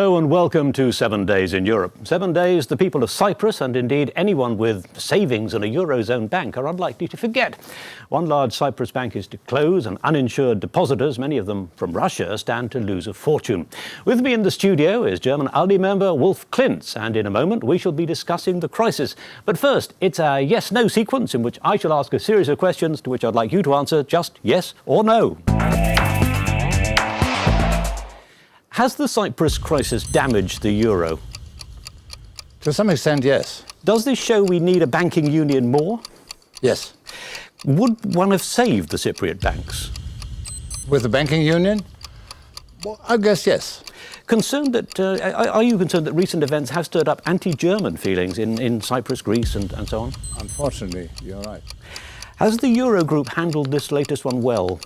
Hello and welcome to 7 Days in Europe. 7 days the people of Cyprus, and indeed anyone with savings in a Eurozone bank, are unlikely to forget. One large Cyprus bank is to close, and uninsured depositors, many of them from Russia, stand to lose a fortune. With me in the studio is German ALDE member Wolf Klinz, and in a moment we shall be discussing the crisis. But first, it's a yes-no sequence in which I shall ask a series of questions to which I'd like you to answer just yes or no. Has the Cyprus crisis damaged the euro? To some extent, yes. Does this show we need a banking union more? Yes. Would one have saved the Cypriot banks? With the banking union? Well, I guess yes. Are you concerned that recent events have stirred up anti-German feelings in Cyprus, Greece and so on? Unfortunately, you're right. Has the Eurogroup handled this latest one well?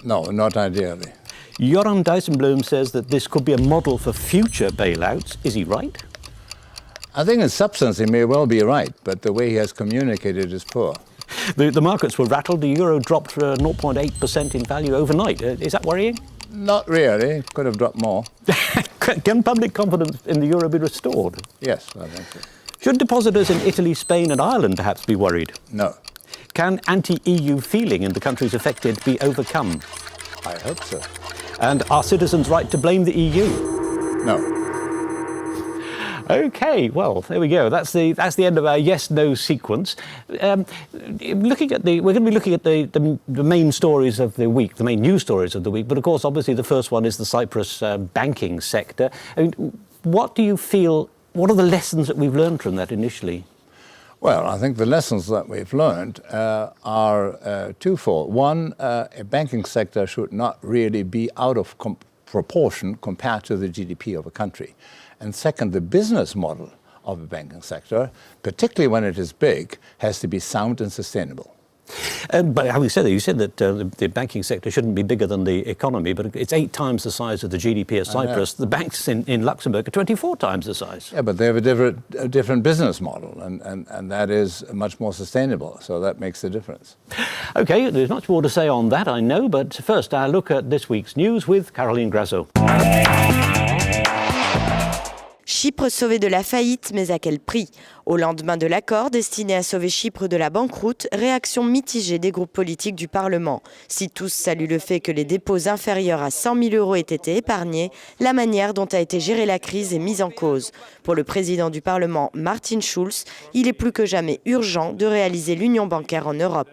No, not ideally. Joran Dijsselbloem says that this could be a model for future bailouts. Is he right? I think in substance he may well be right, but the way he has communicated is poor. The markets were rattled. The euro dropped 0.8% in value overnight. Is that worrying? Not really. Could have dropped more. Can public confidence in the euro be restored? Yes, I think so. Should depositors in Italy, Spain and Ireland perhaps be worried? No. Can anti-EU feeling in the countries affected be overcome? I hope so. And are citizens right to blame the EU? No. Okay, well, there we go. That's the end of our yes/no sequence. We're going to be looking at the main stories of the week, the main news stories of the week. But of course, obviously, the first one is the Cyprus banking sector. I mean, what do you feel? What are the lessons that we've learned from that initially? Well, I think the lessons that we've learned are twofold. One, a banking sector should not really be out of proportion compared to the GDP of a country. And second, the business model of a banking sector, particularly when it is big, has to be sound and sustainable. But having said that, you said that the banking sector shouldn't be bigger than the economy, but it's 8 times the size of the GDP of Cyprus. The banks in Luxembourg are 24 times the size. Yeah, but they have a different business model, and that is much more sustainable, so that makes a difference. OK, there's much more to say on that, I know, but first I'll look at this week's news with Caroline Grasso. Chypre sauvé de la faillite, mais à quel prix? Au lendemain de l'accord destiné à sauver Chypre de la banqueroute, réaction mitigée des groupes politiques du Parlement. Si tous saluent le fait que les dépôts inférieurs à 100 000 € aient été épargnés, la manière dont a été gérée la crise est mise en cause. Pour le président du Parlement, Martin Schulz, il est plus que jamais urgent de réaliser l'union bancaire en Europe.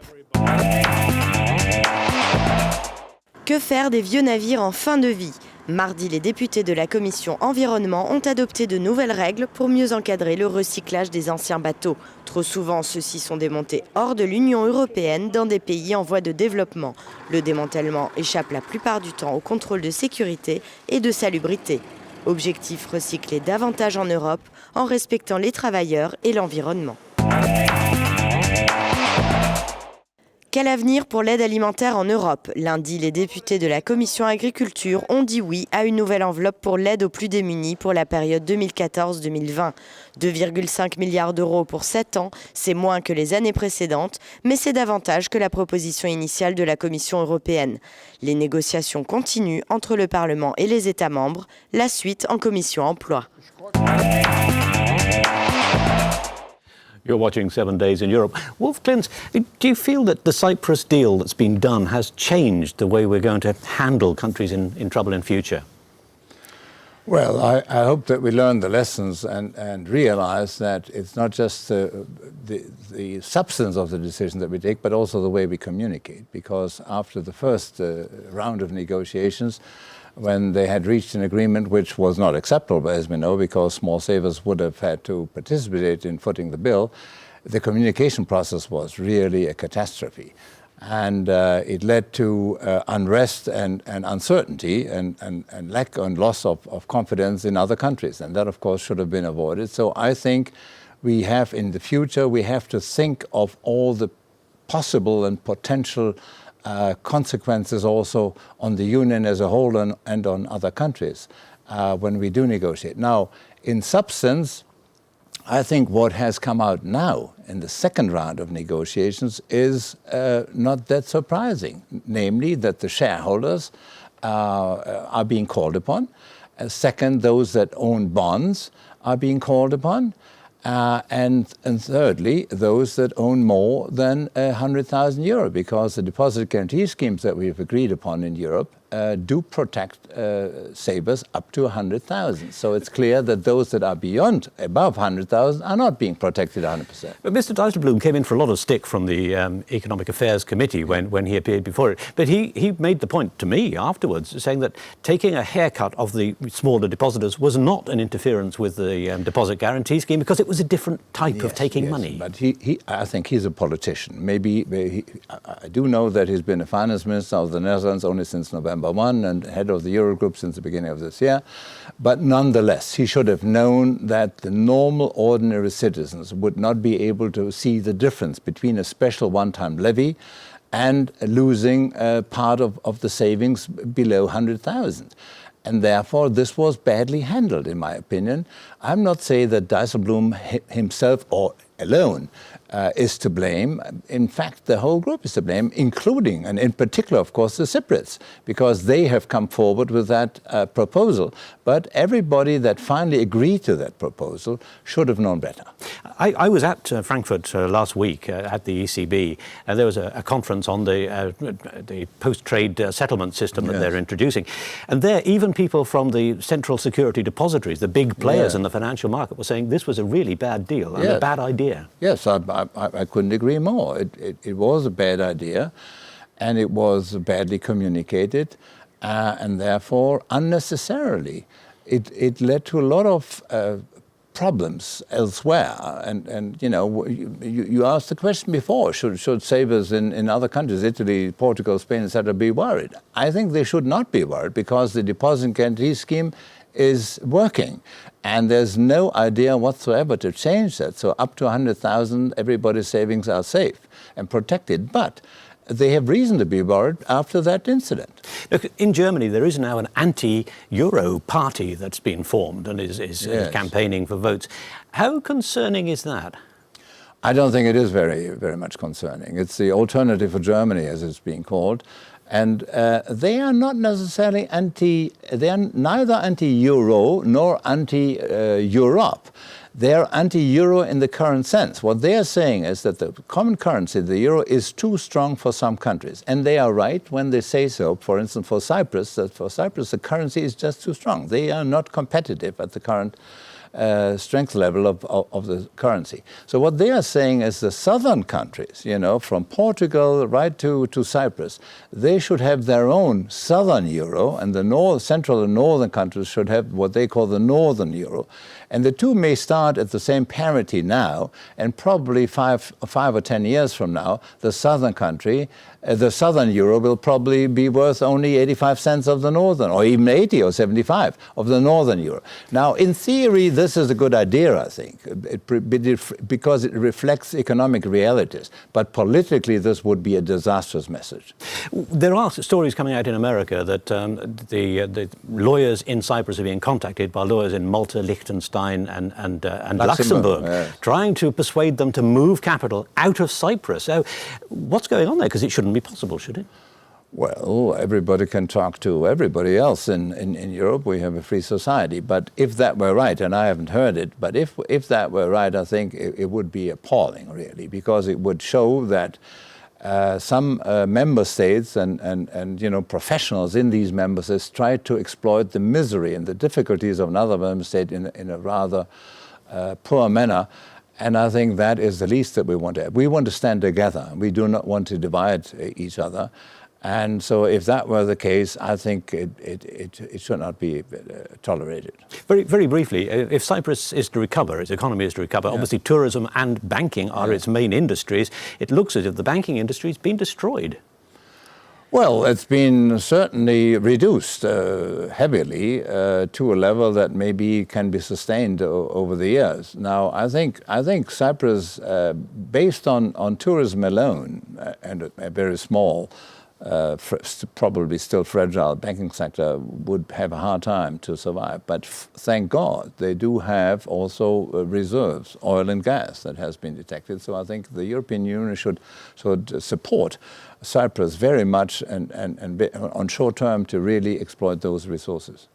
Que faire des vieux navires en fin de vie? Mardi, les députés de la commission environnement ont adopté de nouvelles règles pour mieux encadrer le recyclage des anciens bateaux. Trop souvent, ceux-ci sont démontés hors de l'Union européenne dans des pays en voie de développement. Le démantèlement échappe la plupart du temps au contrôle de sécurité et de salubrité. Objectif, recycler davantage en Europe en respectant les travailleurs et l'environnement. Quel avenir pour l'aide alimentaire en Europe? Lundi, les députés de la Commission agriculture ont dit oui à une nouvelle enveloppe pour l'aide aux plus démunis pour la période 2014-2020. 2,5 milliards d'euros pour 7 ans, c'est moins que les années précédentes, mais c'est davantage que la proposition initiale de la Commission européenne. Les négociations continuent entre le Parlement et les États membres, la suite en commission emploi. You're watching 7 Days in Europe. Wolf Klinz, do you feel that the Cyprus deal that's been done has changed the way we're going to handle countries in trouble in future? Well, I hope that we learn the lessons and realize that it's not just the substance of the decision that we take, but also the way we communicate. Because after the first round of negotiations, when they had reached an agreement which was not acceptable, as we know, because small savers would have had to participate in footing the bill, the communication process was really a catastrophe. And it led to unrest and uncertainty and lack and loss of confidence in other countries. And that, of course, should have been avoided. So I think we have, in the future, we have to think of all the possible and potential consequences also on the Union as a whole and on other countries when we do negotiate. Now, in substance, I think what has come out now in the second round of negotiations is not that surprising, namely that the shareholders are being called upon Second, those that own bonds are being called upon. And thirdly, those that own more than €100,000, because the deposit guarantee schemes that we've agreed upon in Europe do protect savers up to 100,000. So it's clear that those that are above 100,000 are not being protected 100%. But Mr. Dijsselbloem came in for a lot of stick from the Economic Affairs Committee when he appeared before it. But he made the point to me afterwards, saying that taking a haircut of the smaller depositors was not an interference with the deposit guarantee scheme, because it was a different type of taking money. But I think he's a politician. I do know that he's been a finance minister of the Netherlands only since November 1 and head of the Eurogroup since the beginning of this year. But nonetheless, he should have known that the normal, ordinary citizens would not be able to see the difference between a special one-time levy and losing part of the savings below 100,000. And therefore, this was badly handled, in my opinion. I'm not saying that Dijsselbloem himself or alone is to blame. In fact, the whole group is to blame, including, and in particular, of course, the Cypriots, because they have come forward with that proposal. But everybody that finally agreed to that proposal should have known better. I was at Frankfurt last week at the ECB, and there was a conference on the post-trade settlement system that they're introducing. And there, even people from the central security depositories, the big players in the financial market, were saying this was a really bad deal and a bad idea. Yes, I couldn't agree more. It was a bad idea, and it was badly communicated, and therefore unnecessarily. It led to a lot of problems elsewhere. And you know, you asked the question before, should savers in other countries, Italy, Portugal, Spain, etc., be worried? I think they should not be worried, because the deposit guarantee scheme is working. And there's no idea whatsoever to change that. So up to 100,000, everybody's savings are safe and protected. But they have reason to be worried after that incident. Look, in Germany, there is now an anti-Euro party that's been formed and is campaigning for votes. How concerning is that? I don't think it is very, very much concerning. It's the Alternative for Germany, as it's being called. And they are not necessarily they are neither anti-Euro nor anti-Europe. They are anti-Euro in the current sense. What they are saying is that the common currency, the Euro, is too strong for some countries. And they are right when they say so, for instance, for Cyprus, that for Cyprus the currency is just too strong. They are not competitive at the current strength level of the currency. So what they are saying is the southern countries, you know, from Portugal right to Cyprus, they should have their own southern euro, and the central and northern countries should have what they call the northern euro. And the two may start at the same parity now, and probably five or 10 years from now, the southern country, the southern euro will probably be worth only 85 cents of the northern, or even 80 or 75 of the northern euro. Now, in theory, this is a good idea, I think, because it reflects economic realities. But politically, this would be a disastrous message. There are stories coming out in America that the lawyers in Cyprus are being contacted by lawyers in Malta, Liechtenstein and Luxembourg, trying to persuade them to move capital out of Cyprus. So what's going on there? Because it shouldn't be possible, should it? Well, everybody can talk to everybody else in Europe. We have a free society. But if that were right, and I haven't heard it, but if that were right, I think it would be appalling, really, because it would show that some member states and you know, professionals in these member states try to exploit the misery and the difficulties of another member state in a rather poor manner. And I think that is the least that we want to have. We want to stand together. We do not want to divide each other. And so if that were the case, I think it should not be tolerated. Very, very briefly, if Cyprus is to recover, its economy is to recover, obviously tourism and banking are its main industries. It looks as if the banking industry has been destroyed. Well, it's been certainly reduced heavily to a level that maybe can be sustained over the years. Now, I think Cyprus, based on tourism alone, and a very small probably still fragile banking sector would have a hard time to survive. But thank God they do have also reserves, oil and gas, that has been detected. So I think the European Union should support Cyprus very much and on short term to really exploit those resources.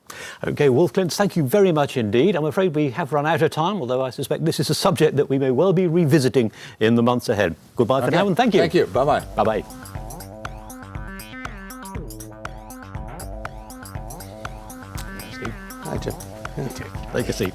OK, Wolf Klintz, thank you very much indeed. I'm afraid we have run out of time, although I suspect this is a subject that we may well be revisiting in the months ahead. Goodbye for now and thank you. Thank you. Bye-bye. Bye-bye. Hi, Jim. Take a seat.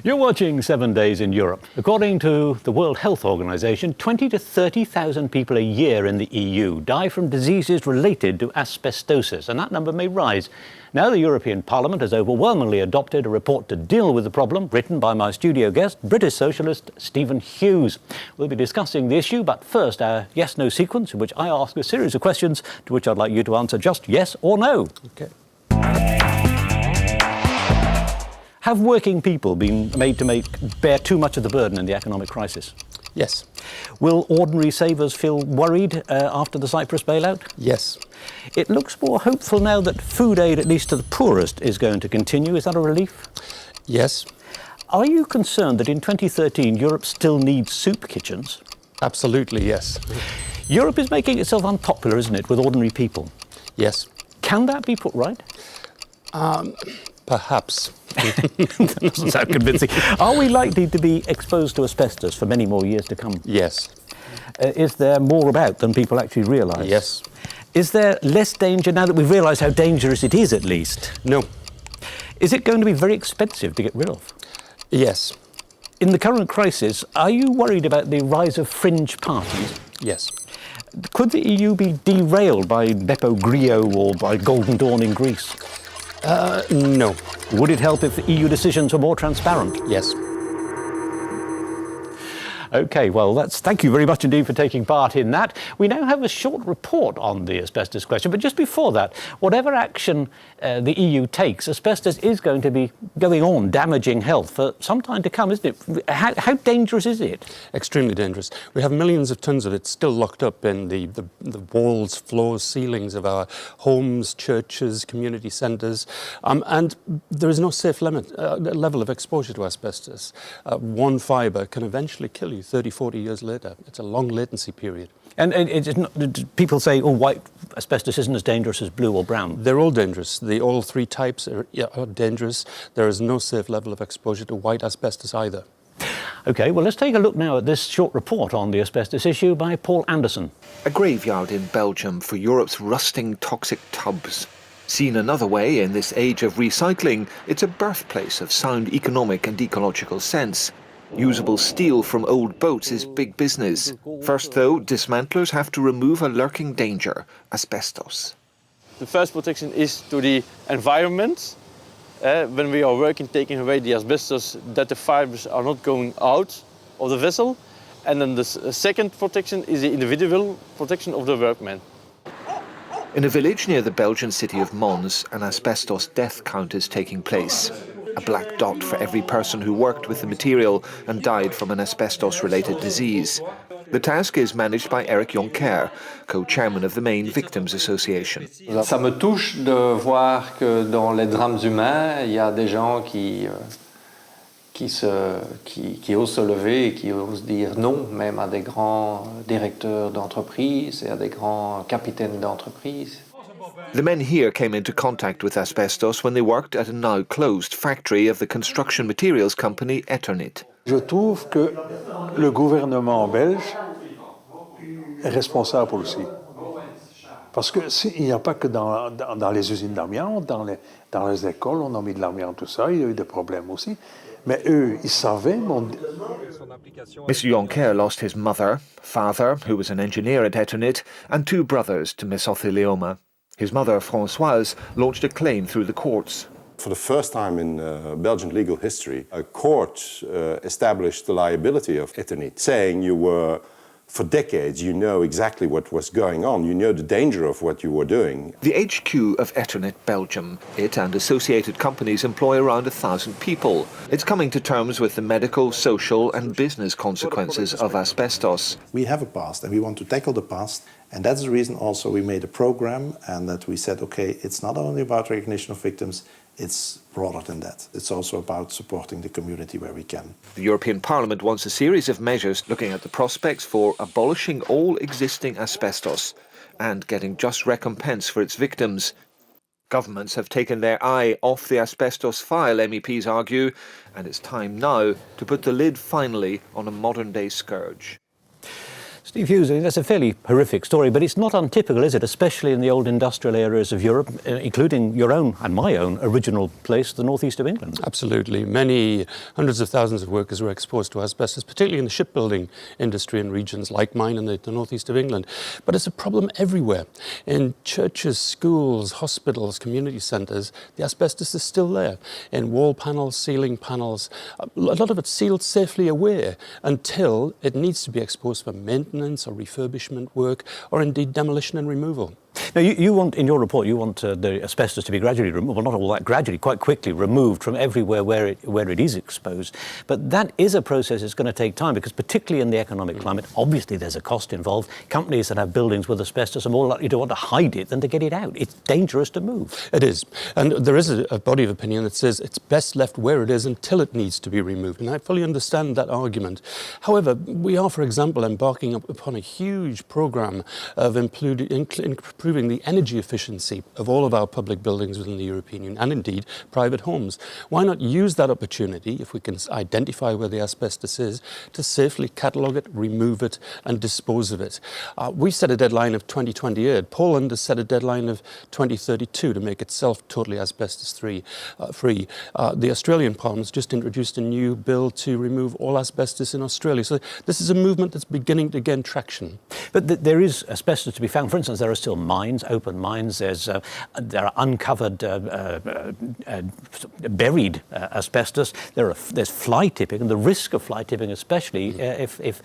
You're watching 7 Days in Europe. According to the World Health Organization, 20 to 30,000 people a year in the EU die from diseases related to asbestosis, and that number may rise. Now the European Parliament has overwhelmingly adopted a report to deal with the problem, written by my studio guest, British socialist Stephen Hughes. We'll be discussing the issue, but first our yes-no sequence, in which I ask a series of questions to which I'd like you to answer just yes or no. Okay. Have working people been made to bear too much of the burden in the economic crisis? Yes. Will ordinary savers feel worried after the Cyprus bailout? Yes. It looks more hopeful now that food aid, at least to the poorest, is going to continue. Is that a relief? Yes. Are you concerned that in 2013 Europe still needs soup kitchens? Absolutely, yes. Europe is making itself unpopular, isn't it, with ordinary people? Yes. Can that be put right? Perhaps. That doesn't sound convincing. Are we likely to be exposed to asbestos for many more years to come? Yes. Is there more about than people actually realise? Yes. Is there less danger now that we've realised how dangerous it is, at least? No. Is it going to be very expensive to get rid of? Yes. In the current crisis, are you worried about the rise of fringe parties? Yes. Could the EU be derailed by Beppe Grillo or by Golden Dawn in Greece? No. Would it help if the EU decisions were more transparent? Yes. OK, well, thank you very much indeed for taking part in that. We now have a short report on the asbestos question, but just before that, whatever action the EU takes, asbestos is going to be going on damaging health for some time to come, isn't it? How dangerous is it? Extremely dangerous. We have millions of tons of it still locked up in the walls, floors, ceilings of our homes, churches, community centres, and there is no safe level of exposure to asbestos. One fibre can eventually kill you 30, 40 years later. It's a long latency period. And it's not, people say, oh, white asbestos isn't as dangerous as blue or brown. They're all dangerous. All three types are dangerous. There is no safe level of exposure to white asbestos either. OK, well, let's take a look now at this short report on the asbestos issue by Paul Anderson. A graveyard in Belgium for Europe's rusting toxic tubs. Seen another way, in this age of recycling, it's a birthplace of sound economic and ecological sense. Usable steel from old boats is big business. First, though, dismantlers have to remove a lurking danger, asbestos. The first protection is to the environment. When we are working, taking away the asbestos, that the fibers are not going out of the vessel. And then the second protection is the individual protection of the workmen. In a village near the Belgian city of Mons, an asbestos death count is taking place. A black dot for every person who worked with the material and died from an asbestos-related disease. The task is managed by Eric Jonker, co-chairman of the Main Victims Association. Ça me touche de voir que dans les drames humains, il y a des gens qui osent se lever et qui osent dire non, même à des grands directeurs d'entreprise et à des grands capitaines d'entreprise. The men here came into contact with asbestos when they worked at a now closed factory of the construction materials company Eternit. Je trouve que le gouvernement belge est responsable aussi. Parce qu'il n'y a pas que dans les usines d'amiante, dans les écoles, on a mis de l'amiante, tout ça, il y a eu des problèmes aussi. Mais eux, ils savaient. Mr. Jonker lost his mother, father, who was an engineer at Eternit, and two brothers to mesothelioma. His mother, Françoise, launched a claim through the courts. For the first time in Belgian legal history, a court established the liability of Eternit, saying for decades, you know exactly what was going on. You know the danger of what you were doing. The HQ of Eternit Belgium. It and associated companies employ around 1,000 people. It's coming to terms with the medical, social and business consequences of asbestos. We have a past and we want to tackle the past And that's the reason also we made a program and that we said, okay, it's not only about recognition of victims, it's broader than that. It's also about supporting the community where we can. The European Parliament wants a series of measures looking at the prospects for abolishing all existing asbestos and getting just recompense for its victims. Governments have taken their eye off the asbestos file, MEPs argue, and it's time now to put the lid finally on a modern-day scourge. Steve Hughes, that's a fairly horrific story, but it's not untypical, is it? Especially in the old industrial areas of Europe, including your own and my own original place, the northeast of England. Absolutely. Many hundreds of thousands of workers were exposed to asbestos, particularly in the shipbuilding industry in regions like mine in the northeast of England. But it's a problem everywhere. In churches, schools, hospitals, community centres, the asbestos is still there. In wall panels, ceiling panels, a lot of it sealed safely away until it needs to be exposed for maintenance or refurbishment work, or indeed demolition and removal. Now, you want, in your report, you want the asbestos to be gradually removed, well, not all that gradually, quite quickly removed from everywhere where it is exposed. But that is a process that's going to take time, because particularly in the economic climate, obviously there's a cost involved. Companies that have buildings with asbestos are more likely to want to hide it than to get it out. It's dangerous to move. It is. And there is a body of opinion that says it's best left where it is until it needs to be removed. And I fully understand that argument. However, we are, for example, embarking upon a huge programme of improving the energy efficiency of all of our public buildings within the European Union, and indeed private homes. Why not use that opportunity, if we can identify where the asbestos is, to safely catalogue it, remove it and dispose of it? We set a deadline of 2028. Poland has set a deadline of 2032 to make itself totally asbestos-free. The Australian Parliament has just introduced a new bill to remove all asbestos in Australia. So this is a movement that's beginning to gain traction. But there is asbestos to be found. For instance, there are still mines, open mines. There are uncovered, buried asbestos. There's fly tipping, and the risk of fly tipping, especially if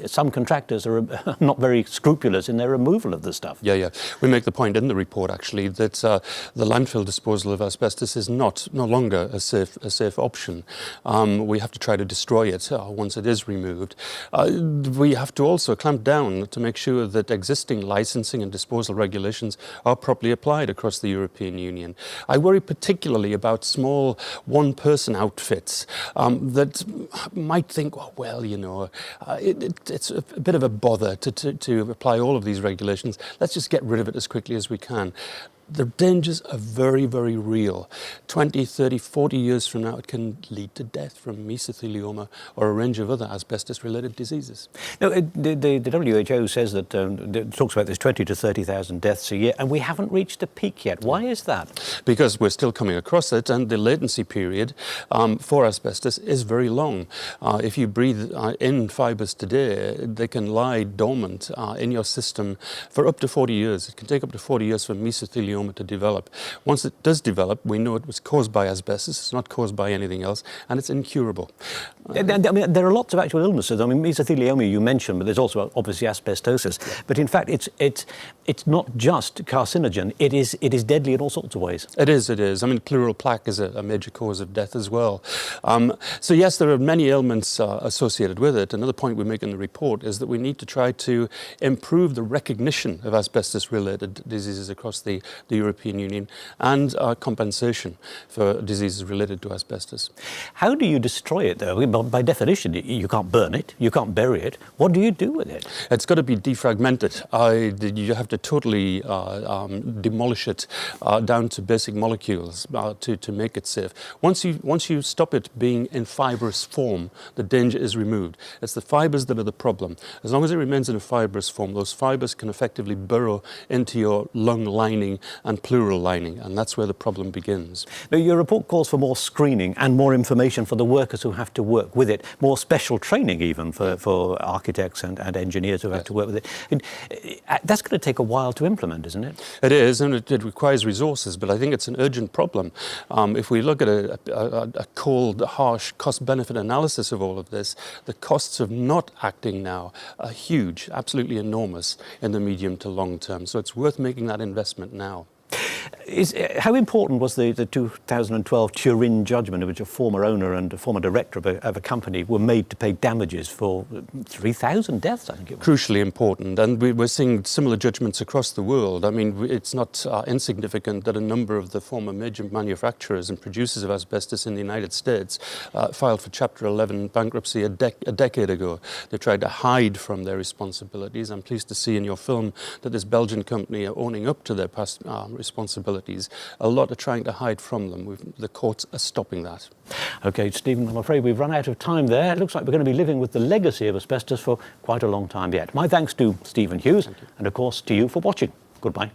some contractors are not very scrupulous in their removal of the stuff. Yeah. We make the point in the report, actually, that the landfill disposal of asbestos is no longer a safe option. We have to try to destroy it once it is removed. We have to also clamp down to make sure that existing licensing and disposal regulations are properly applied across the European Union. I worry particularly about small one-person outfits that might think, it's a bit of a bother to apply all of these regulations. Let's just get rid of it as quickly as we can. The dangers are very, very real. 20, 30, 40 years from now, it can lead to death from mesothelioma or a range of other asbestos-related diseases. No, the WHO says that it talks about there's 20 to 30,000 deaths a year, and we haven't reached a peak yet. Why is that? Because we're still coming across it, and the latency period for asbestos is very long. If you breathe in fibres today, they can lie dormant in your system for up to 40 years. It can take up to 40 years for mesothelioma to develop. Once it does develop, we know it was caused by asbestos. It's not caused by anything else, and it's incurable. I mean, there are lots of actual illnesses. I mean, mesothelioma you mentioned, but there's also obviously asbestosis. But in fact, it's not just carcinogen. It is deadly in all sorts of ways. It is. I mean, pleural plaque is a major cause of death as well. So yes, there are many ailments associated with it. Another point we make in the report is that we need to try to improve the recognition of asbestos-related diseases across the European Union and compensation for diseases related to asbestos. How do you destroy it, though? By definition, you can't burn it, you can't bury it. What do you do with it? It's got to be defragmented. You have to totally demolish it down to basic molecules to make it safe. Once you stop it being in fibrous form, the danger is removed. It's the fibres that are the problem. As long as it remains in a fibrous form, those fibres can effectively burrow into your lung lining and pleural lining, and that's where the problem begins. Now, your report calls for more screening and more information for the workers who have to work with it, more special training even for architects and engineers who have to work with it. And that's going to take a while to implement, isn't it? It is, and it requires resources, but I think it's an urgent problem. If we look at a cold, harsh cost-benefit analysis of all of this, the costs of not acting now are huge, absolutely enormous in the medium to long term. So it's worth making that investment now. How important was the 2012 Turin judgment in which a former owner and a former director of a company were made to pay damages for 3,000 deaths, I think it was? Crucially important, and we're seeing similar judgments across the world. I mean, it's not insignificant that a number of the former major manufacturers and producers of asbestos in the United States filed for Chapter 11 bankruptcy a decade ago. They tried to hide from their responsibilities. I'm pleased to see in your film that this Belgian company are owning up to their past responsibilities. A lot are trying to hide from them. The courts are stopping that. OK, Stephen, I'm afraid we've run out of time there. It looks like we're going to be living with the legacy of asbestos for quite a long time yet. My thanks to Stephen Hughes and, of course, to you for watching. Goodbye.